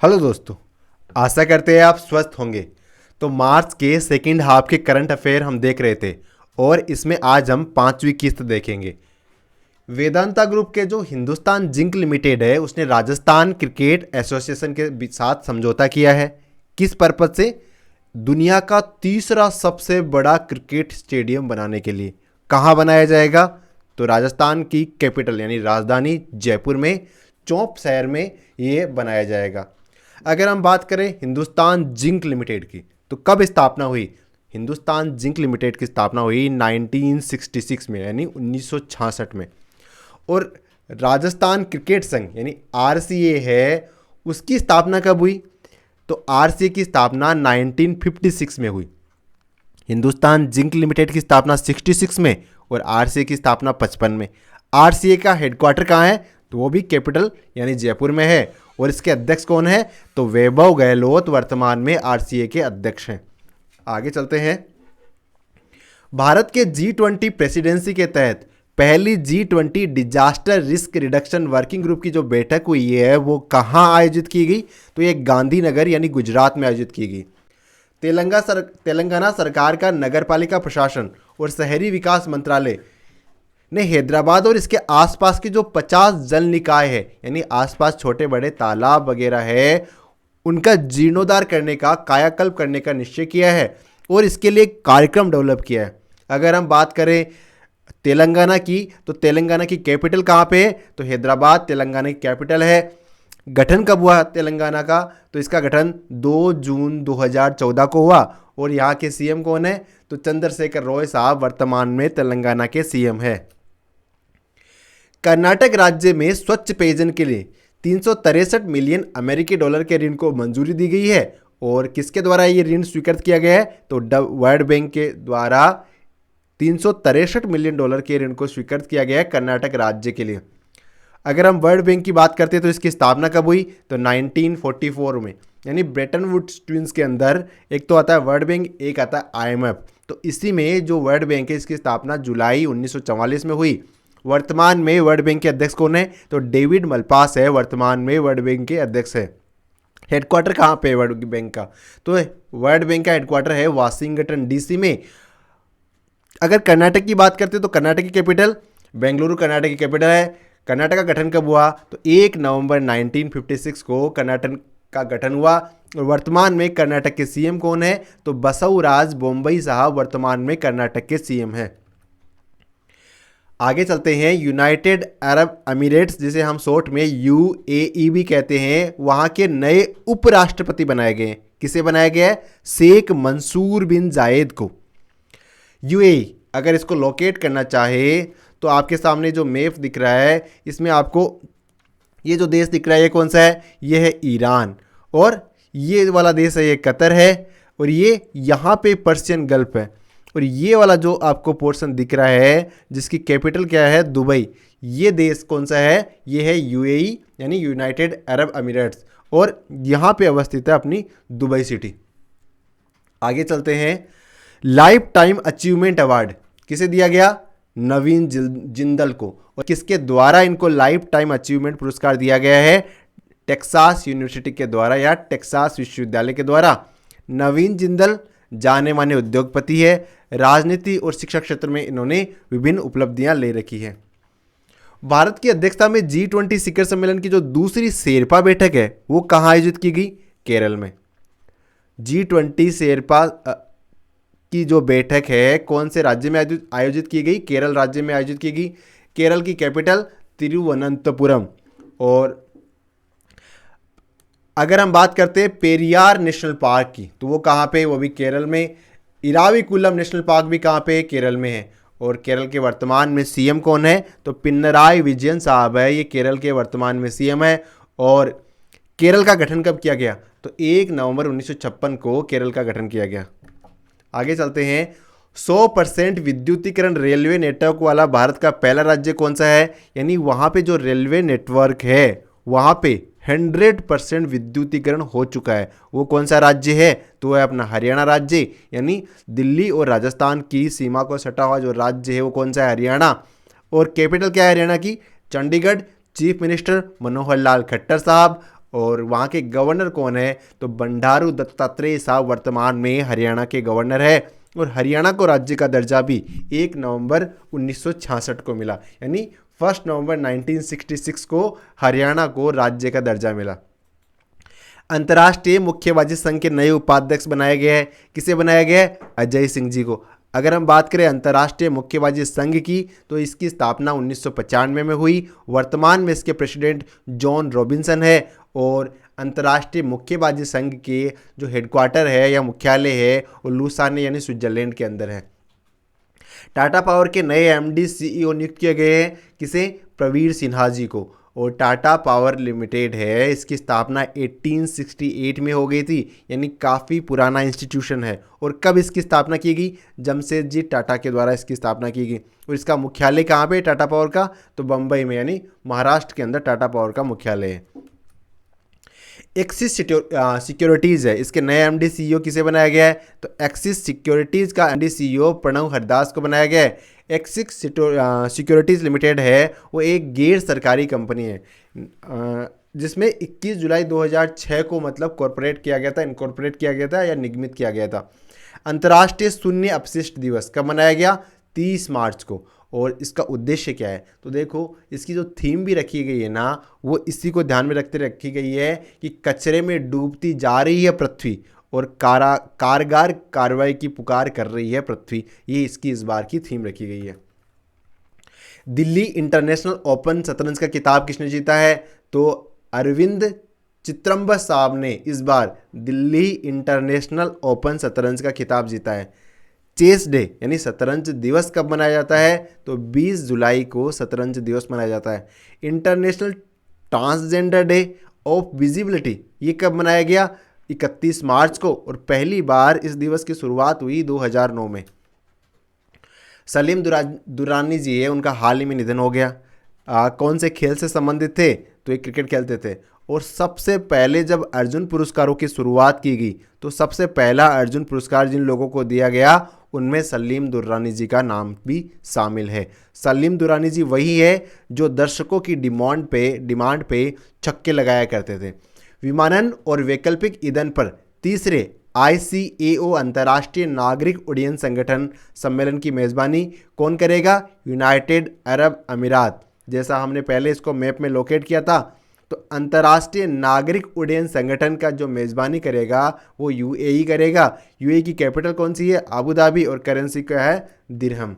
Hello दोस्तों, आशा करते हैं आप स्वस्थ होंगे। तो मार्च के सेकंड हाफ के करंट अफेयर हम देख रहे थे और इसमें आज हम पांचवी किस्त देखेंगे। वेदांता ग्रुप के जो हिंदुस्तान जिंक लिमिटेड है उसने राजस्थान क्रिकेट एसोसिएशन के साथ समझौता किया है। किस पर्पज से? दुनिया का तीसरा सबसे बड़ा क्रिकेट स्टेडियम बनाने के लिए। कहाँ बनाया जाएगा? तो राजस्थान की कैपिटल यानी राजधानी जयपुर में चौप शहर में ये बनाया जाएगा। अगर हम बात करें हिंदुस्तान जिंक लिमिटेड की, तो कब स्थापना हुई? हिंदुस्तान जिंक लिमिटेड की स्थापना हुई 1966 में यानी 1966 में। और राजस्थान क्रिकेट संघ यानी आरसीए है, उसकी स्थापना कब हुई? तो आरसीए की स्थापना 1956 में हुई। हिंदुस्तान जिंक लिमिटेड की स्थापना 66 में और आरसीए की स्थापना 55 में। आरसीए का हेडक्वार्टर कहाँ है? तो वो भी कैपिटल यानी जयपुर में है। और इसके अध्यक्ष कौन है? तो वैभव गहलोत वर्तमान में आरसीए के अध्यक्ष हैं। आगे चलते हैं। भारत के G20 प्रेसिडेंसी के तहत पहली G20 disaster risk reduction working group की जो बैठक हुई है वो कहाँ आयोजित की गई? तो ये गांधीनगर यानी गुजरात में आयोजित की गई। तेलंगाना सरकार का नगरपालिका प्रशासन और शहरी विकास मंत्रालय ने हैदराबाद और इसके आसपास के जो 50 जल निकाय है यानी आसपास छोटे बड़े तालाब वगैरह है उनका जीर्णोद्धार करने का, कायाकल्प करने का निश्चय किया है और इसके लिए कार्यक्रम डेवलप किया है। अगर हम बात करें तेलंगाना की, तो तेलंगाना की कैपिटल कहाँ पे है? तो हैदराबाद तेलंगाना की कैपिटल है। गठन कब हुआ तेलंगाना का? तो इसका गठन 2 जून 2014 को हुआ। और यहाँ के सीएम कौन है? तो चंद्रशेखर रॉय साहब वर्तमान में तेलंगाना के सीएम है। कर्नाटक राज्य में स्वच्छ पेयजल के लिए 363 मिलियन अमेरिकी डॉलर के ऋण को मंजूरी दी गई है। और किसके द्वारा ये ऋण स्वीकृत किया गया है? तो वर्ल्ड बैंक के द्वारा 363 मिलियन डॉलर के ऋण को स्वीकृत किया गया है कर्नाटक राज्य के लिए। अगर हम वर्ल्ड बैंक की बात करते हैं तो इसकी स्थापना कब हुई? तो 1944 में यानी ब्रेटन वुड्स ट्विंस के अंदर एक तो आता है वर्ल्ड बैंक, एक आता है आईएमएफ। तो इसी में जो वर्ल्ड बैंक है इसकी स्थापना जुलाई 1944 में हुई। वर्तमान में वर्ल्ड बैंक के अध्यक्ष कौन है? तो डेविड मलपास है, वर्तमान में वर्ल्ड बैंक के अध्यक्ष है। हेडक्वार्टर कहाँ पे है वर्ल्ड बैंक का? तो वर्ल्ड बैंक का हेडक्वार्टर है वाशिंगटन डीसी में। अगर कर्नाटक की बात करते हैं तो कर्नाटक की कैपिटल बेंगलुरु कर्नाटक की कैपिटल है। कर्नाटक का गठन कब हुआ? तो 1 नवंबर 1956 को कर्नाटक का गठन हुआ। और वर्तमान में कर्नाटक के सीएम कौन है? तो बसवराज बोम्बई साहब वर्तमान में कर्नाटक के सीएम हैं। आगे चलते हैं। यूनाइटेड अरब अमीरेट्स, जिसे हम शॉर्ट में यूएई भी कहते हैं, वहां के नए उपराष्ट्रपति बनाए गए। किसे बनाया गया है? शेख मंसूर बिन जायद को। यूएई अगर इसको लोकेट करना चाहे तो आपके सामने जो मैप दिख रहा है इसमें आपको ये जो देश दिख रहा है ये कौन सा है? ये है ईरान। और ये वाला देश है ये कतर है। और ये यहाँ पे पर्शियन गल्फ है। और ये वाला जो आपको पोर्शन दिख रहा है जिसकी कैपिटल क्या है? दुबई। ये देश कौन सा है? ये है यूएई यानी यूनाइटेड अरब अमीरेट्स। और यहाँ पे अवस्थित है अपनी दुबई सिटी। आगे चलते हैं। लाइफ टाइम अचीवमेंट अवार्ड किसे दिया गया? नवीन जिंदल को। और किसके द्वारा इनको लाइफ टाइम अचीवमेंट पुरस्कार दिया गया है? टेक्सास यूनिवर्सिटी के द्वारा या टेक्सास विश्वविद्यालय के द्वारा। नवीन जिंदल जाने माने उद्योगपति है। राजनीति और शिक्षा क्षेत्र में इन्होंने विभिन्न उपलब्धियां ले रखी है। भारत की अध्यक्षता में G20 शिखर सम्मेलन की जो दूसरी शेरपा बैठक है वो कहाँ आयोजित की गई? केरल में। G20 शेरपा की जो बैठक है कौन से राज्य में आयोजित की गई? केरल राज्य में आयोजित की गई। केरल की कैपिटल तिरुवनंतपुरम। और अगर हम बात करते हैं पेरियार नेशनल पार्क की तो वो कहाँ पे? वो भी केरल में। इराविकुलम नेशनल पार्क भी कहाँ पे? केरल में है। और केरल के वर्तमान में सीएम कौन है? तो पिनराई विजयन साहब है, ये केरल के वर्तमान में सीएम है। और केरल का गठन कब किया गया? तो 1 नवंबर 1956 को केरल का गठन किया गया। आगे चलते हैं। 100% विद्युतीकरण रेलवे नेटवर्क वाला भारत का पहला राज्य कौन सा है? यानी वहाँ पे जो रेलवे नेटवर्क है वहाँ पे 100% विद्युतीकरण हो चुका है। वो कौन सा राज्य है? तो है अपना हरियाणा राज्य। यानी दिल्ली और राजस्थान की सीमा को सटा हुआ जो राज्य है वो कौन सा है? हरियाणा। और कैपिटल क्या है हरियाणा की? चंडीगढ़। चीफ मिनिस्टर मनोहर लाल खट्टर साहब। और वहाँ के गवर्नर कौन है? तो बंडारू दत्तात्रेय साहब वर्तमान में हरियाणा के गवर्नर है। और हरियाणा को राज्य का दर्जा भी 1 नवंबर 1966 को मिला, यानी 1 नवंबर 1966 को हरियाणा को राज्य का दर्जा मिला। अंतर्राष्ट्रीय मुक्केबाजी संघ के नए उपाध्यक्ष बनाए गए हैं। किसे बनाया गया है? अजय सिंह जी को। अगर हम बात करें अंतर्राष्ट्रीय मुक्केबाजी संघ की, तो इसकी स्थापना 1995 में हुई। वर्तमान में इसके प्रेसिडेंट जॉन रॉबिन्सन है। और अंतर्राष्ट्रीय मुक्केबाजी संघ के जो हेडक्वार्टर है या मुख्यालय है वो लूसाने यानी स्विट्जरलैंड के अंदर है। टाटा पावर के नए एमडी सीईओ नियुक्त किए गए हैं। किसे? प्रवीर सिन्हा जी को। और टाटा पावर लिमिटेड है, इसकी स्थापना 1868 में हो गई थी, यानी काफ़ी पुराना इंस्टीट्यूशन है। और कब इसकी स्थापना की गई? जमशेदजी टाटा के द्वारा इसकी स्थापना की गई। और इसका मुख्यालय कहाँ पे? टाटा पावर का तो बम्बई में, यानी महाराष्ट्र के अंदर टाटा पावर का मुख्यालय है। एक्सिस सिक्योरिटीज़ है, इसके नए एमडी सीईओ किसे बनाया गया है? तो एक्सिस सिक्योरिटीज़ का एमडी सीईओ प्रणव हरदास को बनाया गया है। एक्सिस सिक्योरिटीज़ लिमिटेड है वो एक गैर सरकारी कंपनी है जिसमें 21 जुलाई 2006 को मतलब कॉर्पोरेट किया गया था, इनकॉर्पोरेट किया गया था या निगमित किया गया था। अंतर्राष्ट्रीय शून्य अपशिष्ट दिवस कब मनाया गया? 30 मार्च को। और इसका उद्देश्य क्या है? तो देखो इसकी जो थीम भी रखी गई है ना, वो इसी को ध्यान में रखते रखी गई है कि कचरे में डूबती जा रही है पृथ्वी और कारगर कार्रवाई की पुकार कर रही है पृथ्वी। ये इसकी इस बार की थीम रखी गई है। दिल्ली इंटरनेशनल ओपन शतरंज का खिताब किसने जीता है? तो अरविंद चित्रंबा साहब ने इस बार दिल्ली इंटरनेशनल ओपन शतरंज का खिताब जीता है। चेस डे यानी शतरंज दिवस कब मनाया जाता है? तो 20 जुलाई को शतरंज दिवस मनाया जाता है। International transgender day of visibility ये कब मनाया गया? 31 मार्च को। और पहली बार इस दिवस की शुरुआत हुई 2009 में। सलीम दुरानी जी है, उनका हाल ही में निधन हो गया। कौन से खेल से संबंधित थे? तो ये क्रिकेट खेलते थे। और सबसे पहले जब अर्जुन पुरस्कारों की शुरुआत की गई तो सबसे पहला अर्जुन पुरस्कार जिन लोगों को दिया गया उनमें सलीम दुर्रानी जी का नाम भी शामिल है। सलीम दुर्रानी जी वही है जो दर्शकों की डिमांड पे छक्के लगाया करते थे। विमानन और वैकल्पिक ईंधन पर तीसरे ICAO अंतर्राष्ट्रीय नागरिक उड्डयन संगठन सम्मेलन की मेज़बानी कौन करेगा? यूनाइटेड अरब अमीरात। जैसा हमने पहले इसको मैप में लोकेट किया था, तो अंतर्राष्ट्रीय नागरिक उड्डयन संगठन का जो मेज़बानी करेगा वो UAE करेगा। UAE की कैपिटल कौन सी है? Abu Dhabi. और करेंसी क्या है? दिरहम।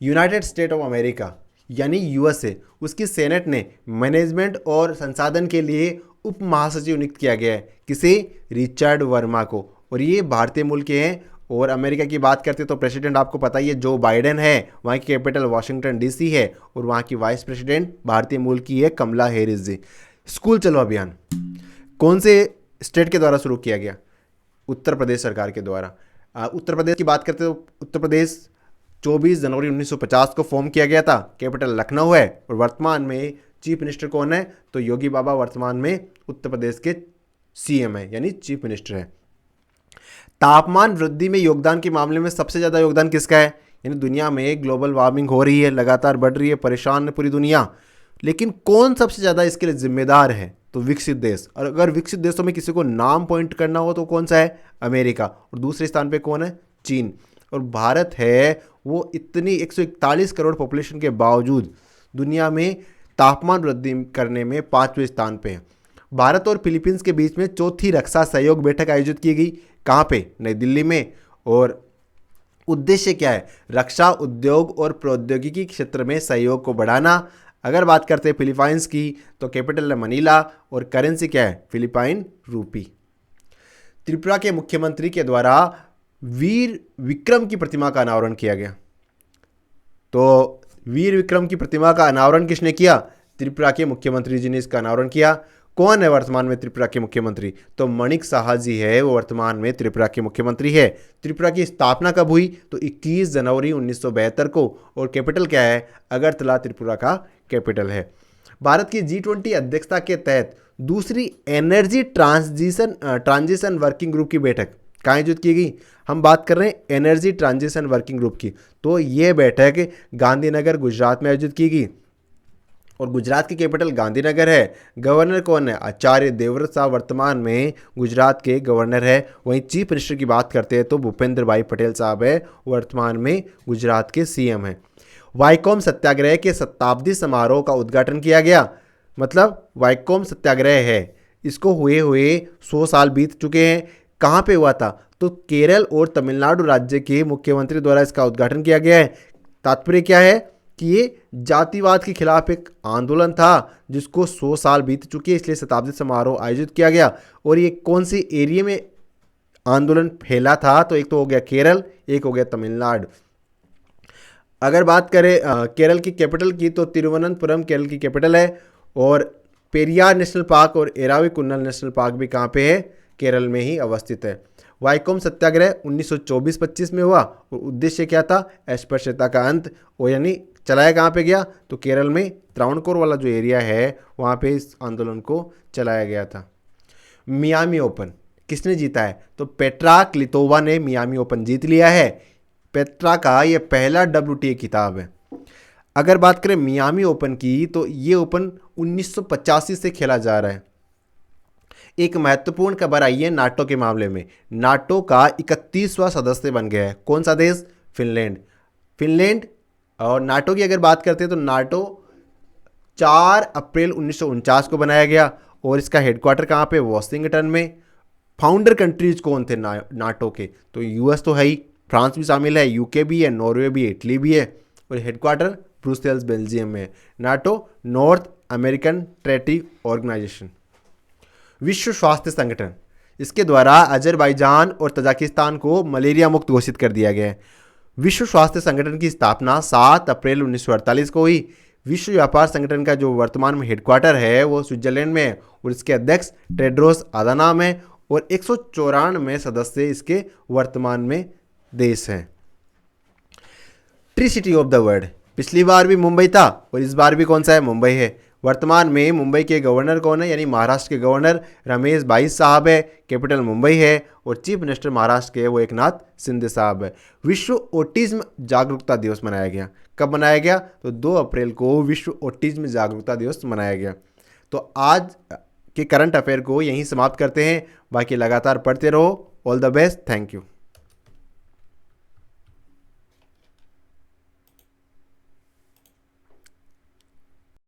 यूनाइटेड स्टेट ऑफ अमेरिका यानी USA, उसकी सेनेट ने मैनेजमेंट और संसाधन के लिए उप महासचिव नियुक्त किया गया है। किसे? रिचर्ड वर्मा को। और ये भारतीय मूल के हैं। और अमेरिका की बात करते तो प्रेसिडेंट आपको पता ही है जो बाइडेन है, वहाँ की कैपिटल वाशिंगटन DC है। और वहाँ की वाइस प्रेसिडेंट भारतीय मूल की है कमला हैरिस जी। स्कूल चलो अभियान कौन से स्टेट के द्वारा शुरू किया गया? उत्तर प्रदेश सरकार के द्वारा। उत्तर प्रदेश की बात करते तो उत्तर प्रदेश 24 जनवरी 1950 को फॉर्म किया गया था। कैपिटल लखनऊ है। और वर्तमान में चीफ मिनिस्टर कौन है? तो योगी बाबा वर्तमान में उत्तर प्रदेश के CM है, यानी चीफ मिनिस्टर है। तापमान वृद्धि में योगदान के मामले में सबसे ज़्यादा योगदान किसका है? यानी दुनिया में ग्लोबल वार्मिंग हो रही है, लगातार बढ़ रही है, परेशान है पूरी दुनिया, लेकिन कौन सबसे ज़्यादा इसके लिए जिम्मेदार है? तो विकसित देश। और अगर विकसित देशों में किसी को नाम पॉइंट करना हो तो कौन सा है? अमेरिका। और दूसरे स्थान पे कौन है? चीन। और भारत है वो इतनी 141 करोड़ पॉपुलेशन के बावजूद दुनिया में तापमान वृद्धि करने में 5वें स्थान पे है। भारत और फिलीपींस के बीच में चौथी रक्षा सहयोग बैठक आयोजित की गई। कहाँ पे? नई दिल्ली में। और उद्देश्य क्या है? रक्षा उद्योग और प्रौद्योगिकी क्षेत्र में सहयोग को बढ़ाना। अगर बात करते हैं फिलीपाइंस की तो कैपिटल है मनीला और करेंसी क्या है? फिलिपाइन रूपी। त्रिपुरा के मुख्यमंत्री के द्वारा वीर विक्रम की प्रतिमा का अनावरण किया गया। तो वीर विक्रम की प्रतिमा का अनावरण किसने किया? त्रिपुरा के मुख्यमंत्री जी ने इसका अनावरण किया। कौन है वर्तमान में त्रिपुरा के मुख्यमंत्री? तो माणिक साहा जी है, वो वर्तमान में त्रिपुरा के मुख्यमंत्री है। त्रिपुरा की स्थापना कब हुई? तो 21 जनवरी 1972 को। और कैपिटल क्या है? अगरतला त्रिपुरा का कैपिटल है। भारत की G20 अध्यक्षता के तहत दूसरी एनर्जी ट्रांजिशन वर्किंग ग्रुप की बैठक कहाँ आयोजित की गई? हम बात कर रहे हैं एनर्जी ट्रांजिशन वर्किंग ग्रुप की। तो ये बैठक गांधीनगर गुजरात में आयोजित की गई। और गुजरात की कैपिटल गांधीनगर है। गवर्नर कौन है? आचार्य देवव्रत साहब वर्तमान में गुजरात के गवर्नर है। वहीं चीफ मिनिस्टर की बात करते हैं तो भूपेंद्र भाई पटेल साहब है, वर्तमान में गुजरात के सीएम हैं। वाईकोम सत्याग्रह के शताब्दी समारोह का उद्घाटन किया गया। मतलब वाईकोम सत्याग्रह है, इसको हुए 100 साल बीत चुके हैं। कहाँ पे हुआ था? तो केरल और तमिलनाडु राज्य के मुख्यमंत्री द्वारा इसका उद्घाटन किया गया है। तात्पर्य क्या है कि ये जातिवाद के खिलाफ एक आंदोलन था जिसको 100 साल बीत चुके हैं, इसलिए शताब्दी समारोह आयोजित किया गया। और ये कौन सी एरिया में आंदोलन फैला था? तो एक तो हो गया केरल, एक हो गया तमिलनाडु। अगर बात करें केरल की कैपिटल की तो तिरुवनंतपुरम केरल की कैपिटल है। और पेरियार नेशनल पार्क और एराविकुन्नल नेशनल पार्क भी कहाँ पे है? केरल में ही अवस्थित है। वाईकोम सत्याग्रह 1924-25 में हुआ और उद्देश्य क्या था? अस्पृश्यता का अंत। और यानी चलाया कहाँ पे गया? तो केरल में त्रावणकोर वाला जो एरिया है वहाँ पे इस आंदोलन को चलाया गया था। मियामी ओपन किसने जीता है? तो पेट्रा क्लितोवा ने मियामी ओपन जीत लिया है। पेट्रा का ये पहला WTA खिताब है। अगर बात करें मियामी ओपन की तो ये ओपन 1985 से खेला जा रहा है। एक महत्वपूर्ण खबर आई है नाटो के मामले में। नाटो का 31वां सदस्य बन गया है। कौन सा देश? फिनलैंड। फिनलैंड और नाटो की अगर बात करते हैं तो नाटो 4 अप्रैल 1949 को बनाया गया और इसका हेडक्वार्टर कहाँ पे? वॉशिंगटन में। फाउंडर कंट्रीज कौन थे नाटो के? तो यूएस तो है ही, फ्रांस भी शामिल है, यूके भी है, नॉर्वे भी है, इटली भी है। और हेडक्वार्टर ब्रुसेल्स बेल्जियम में है। NATO North American treaty organization. विश्व स्वास्थ्य संगठन, इसके द्वारा अजरबैजान और तजाकिस्तान को मलेरिया मुक्त घोषित कर दिया गया है। विश्व स्वास्थ्य संगठन की स्थापना 7 अप्रैल 1948 को हुई। विश्व व्यापार संगठन का जो वर्तमान में हेडक्वार्टर है वो स्विट्जरलैंड में है और इसके अध्यक्ष टेड्रोस अधानोम है और 194 सदस्य इसके वर्तमान में देश हैं। Tree city of the world, पिछली बार भी मुंबई था और इस बार भी कौन सा है? मुंबई है। वर्तमान में मुंबई के गवर्नर कौन है? यानी महाराष्ट्र के गवर्नर रमेश बाईस साहब है। कैपिटल मुंबई है और चीफ मिनिस्टर महाराष्ट्र के वो एकनाथ शिंदे साहब है। विश्व ऑटिज्म जागरूकता दिवस मनाया गया। कब मनाया गया? तो 2 अप्रैल को विश्व ऑटिज्म जागरूकता दिवस मनाया गया। तो आज के करंट अफेयर को यहीं समाप्त करते हैं। बाकी लगातार पढ़ते रहो। All the best. Thank you.